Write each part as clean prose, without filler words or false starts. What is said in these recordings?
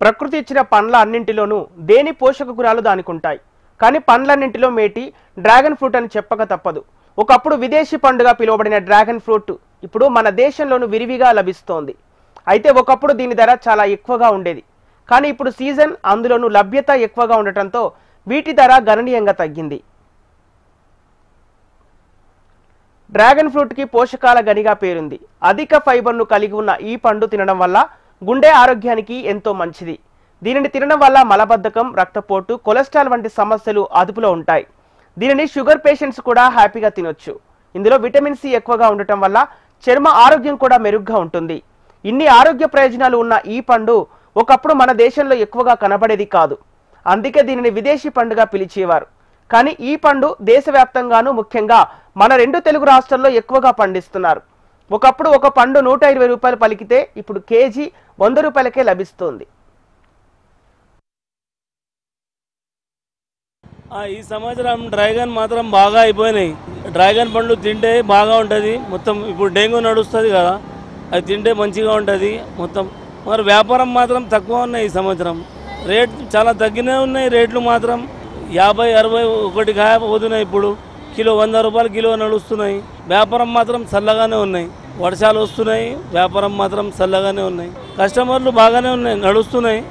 ప్రకృతి ఇచ్చిన పండ్ల అన్నింటిలోనూ దేని పోషక గుణాలు దానికి ఉంటాయి. కానీ పండ్లన్నింటిలో మేటి డ్రాగన్ ఫ్రూట్ అని చెప్పక తప్పదు. ఒకప్పుడు విదేశీ పండుగ పిలువబడిన డ్రాగన్ ఫ్రూట్ ఇప్పుడు మన దేశంలోనూ విరివిగా లభిస్తోంది. అయితే ఒకప్పుడు దీని ధర చాలా ఎక్కువగా ఉండేది. కానీ ఇప్పుడు సీజన్, అందులోనూ లభ్యత ఎక్కువగా ఉండటంతో వీటి ధర గణనీయంగా తగ్గింది. డ్రాగన్ ఫ్రూట్కి పోషకాల గనిగా పేరుంది. అధిక ఫైబర్ను కలిగి ఉన్న ఈ పండు తినడం వల్ల గుండె ఆరోగ్యానికి ఎంతో మంచిది. దీనిని తినడం వల్ల మలబద్ధకం, రక్తపోటు, కొలెస్ట్రాల్ వంటి సమస్యలు అదుపులో ఉంటాయి. దీనిని షుగర్ పేషెంట్స్ కూడా హ్యాపీగా తినొచ్చు. ఇందులో విటమిన్ సి ఎక్కువగా ఉండటం వల్ల చర్మ ఆరోగ్యం కూడా మెరుగ్గా ఉంటుంది. ఇన్ని ఆరోగ్య ప్రయోజనాలు ఉన్న ఈ పండు ఒకప్పుడు మన దేశంలో ఎక్కువగా కనబడేది కాదు. అందుకే దీనిని విదేశీ పండుగా పిలిచేవారు. కానీ ఈ పండు దేశవ్యాప్తంగానూ ముఖ్యంగా మన 2 తెలుగు రాష్ట్రాల్లో ఎక్కువగా పండిస్తున్నారు. ఒకప్పుడు ఒక పండు 120 రూపాయలు పలికితే ఇప్పుడు కేజీ 100 రూపాయలకే లభిస్తుంది. ఈ సంవత్సరం డ్రాగన్ మాత్రం బాగా అయిపోయినాయి. డ్రాగన్ పండ్లు తింటే బాగా ఉంటుంది. మొత్తం ఇప్పుడు డెంగ్యూ నడుస్తుంది కదా, అది తింటే మంచిగా ఉంటుంది మొత్తం. మరి వ్యాపారం మాత్రం తక్కువ ఉన్నాయి. ఈ సంవత్సరం రేట్ చాలా తగ్గినే ఉన్నాయి. రేట్లు మాత్రం 50, 60 ఒకటి కాయ పోతున్నాయి. ఇప్పుడు కిలో 100 రూపాయలు కిలో నడుస్తున్నాయి. వ్యాపారం మాత్రం చల్లగానే ఉన్నాయి. వర్షాలు వస్తున్నాయి, వ్యాపారం మాత్రం చల్లగానే ఉన్నాయి. కస్టమర్లు బాగానే ఉన్నాయి, నడుస్తున్నాయి.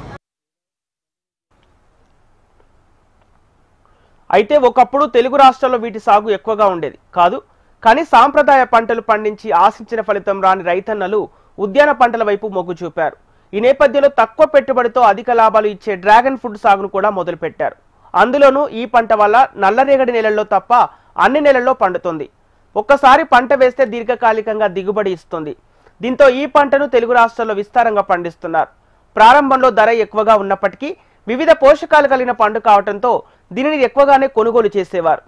అయితే ఒకప్పుడు తెలుగు రాష్ట్రాల్లో వీటి సాగు ఎక్కువగా ఉండేది కాదు. కానీ సాంప్రదాయ పంటలు పండించి ఆశించిన ఫలితం రాని రైతన్నలు ఉద్యాన పంటల వైపు మొగ్గు చూపారు. ఈ నేపథ్యంలో తక్కువ పెట్టుబడితో అధిక లాభాలు ఇచ్చే డ్రాగన్ ఫ్రూట్ సాగును కూడా మొదలుపెట్టారు. అందులోనూ ఈ పంట వల్ల నల్లరేగడి నెలల్లో తప్ప అన్ని నెలల్లో పండుతుంది. ఒక్కసారి పంట వేస్తే దీర్ఘకాలికంగా దిగుబడి ఇస్తుంది. దీంతో ఈ పంటను తెలుగు రాష్ట్రాల్లో విస్తారంగా పండిస్తున్నారు. ప్రారంభంలో ధర ఎక్కువగా ఉన్నప్పటికీ వివిధ పోషకాలు కలిగిన పండు కావడంతో దీనిని ఎక్కువగానే కొనుగోలు చేసేవారు.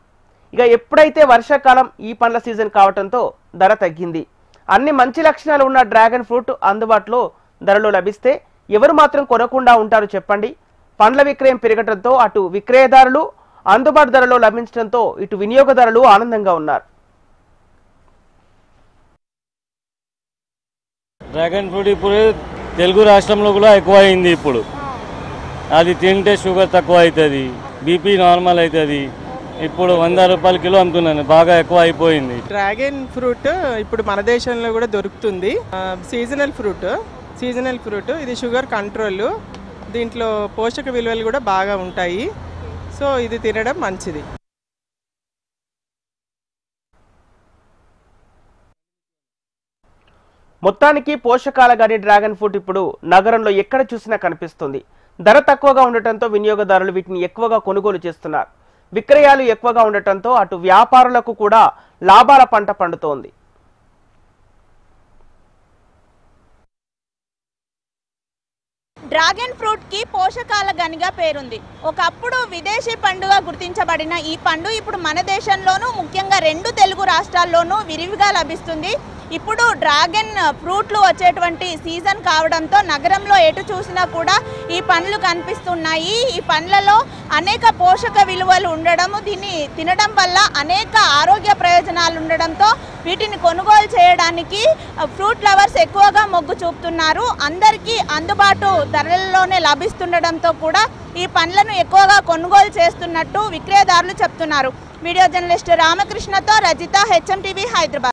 ఇక ఎప్పుడైతే వర్షాకాలం, ఈ పండ్ల సీజన్ కావడంతో ధర తగ్గింది. అన్ని మంచి లక్షణాలు ఉన్న డ్రాగన్ ఫ్రూట్ అందుబాటులో ధరలో లభిస్తే ఎవరు మాత్రం కొనకుండా ఉంటారు చెప్పండి. పండ్ల విక్రయం పెరగడంతో అటు విక్రయదారులు అందుబాటు ధరలో లభించడంతో ఇటు వినియోగదారులు ఆనందంగా ఉన్నారు. డ్రాగన్ ఫ్రూట్ ఇప్పుడు తెలుగు రాష్ట్రంలో కూడా ఎక్కువ అయింది. ఇప్పుడు అది తింటే షుగర్ తక్కువ అవుతుంది, బీపీ నార్మల్ అవుతుంది. ఇప్పుడు 100 రూపాయల కిలో అమ్ముతున్నాను, బాగా ఎక్కువ అయిపోయింది. డ్రాగన్ ఫ్రూట్ ఇప్పుడు మన దేశంలో కూడా దొరుకుతుంది. సీజనల్ ఫ్రూట్ ఇది షుగర్ కంట్రోల్. దీంట్లో పోషక విలువలు కూడా బాగా ఉంటాయి. సో ఇది తినడం మంచిది. మొత్తానికి పోషకాల గని డ్రాగన్ ఫ్రూట్ ఇప్పుడు నగరంలో ఎక్కడ చూసినా కనిపిస్తుంది. ధర తక్కువగా ఉండటంతో వినియోగదారులు వీటిని ఎక్కువగా కొనుగోలు చేస్తున్నారు. విక్రయాలు ఎక్కువగా ఉండటంతో అటు వ్యాపారులకు కూడా లాభాల పంట పండుతోంది. డ్రాగన్ ఫ్రూట్ కి పోషకాల గనిగా పేరుంది. ఒకప్పుడు విదేశీ పండుగ గుర్తించబడిన ఈ పండు ఇప్పుడు మన దేశంలోనూ ముఖ్యంగా 2 తెలుగు రాష్ట్రాల్లోనూ విరివిగా లభిస్తుంది. ఇప్పుడు డ్రాగన్ ఫ్రూట్లు వచ్చేటువంటి సీజన్ కావడంతో నగరంలో ఎటు చూసినా కూడా ఈ పండ్లు కనిపిస్తున్నాయి. ఈ పండ్లలో అనేక పోషక విలువలు ఉండడము, దీన్ని తినడం వల్ల అనేక ఆరోగ్య ప్రయోజనాలు ఉండడంతో వీటిని కొనుగోలు చేయడానికి ఫ్రూట్ లవర్స్ ఎక్కువగా మొగ్గు చూపుతున్నారు. అందరికీ అందుబాటు ధరలలోనే లభిస్తుండడంతో కూడా ఈ పండ్లను ఎక్కువగా కొనుగోలు చేస్తున్నట్టు విక్రయదారులు చెప్తున్నారు. వీడియో జర్నలిస్ట్ రామకృష్ణతో రజిత, HM TV, హైదరాబాద్.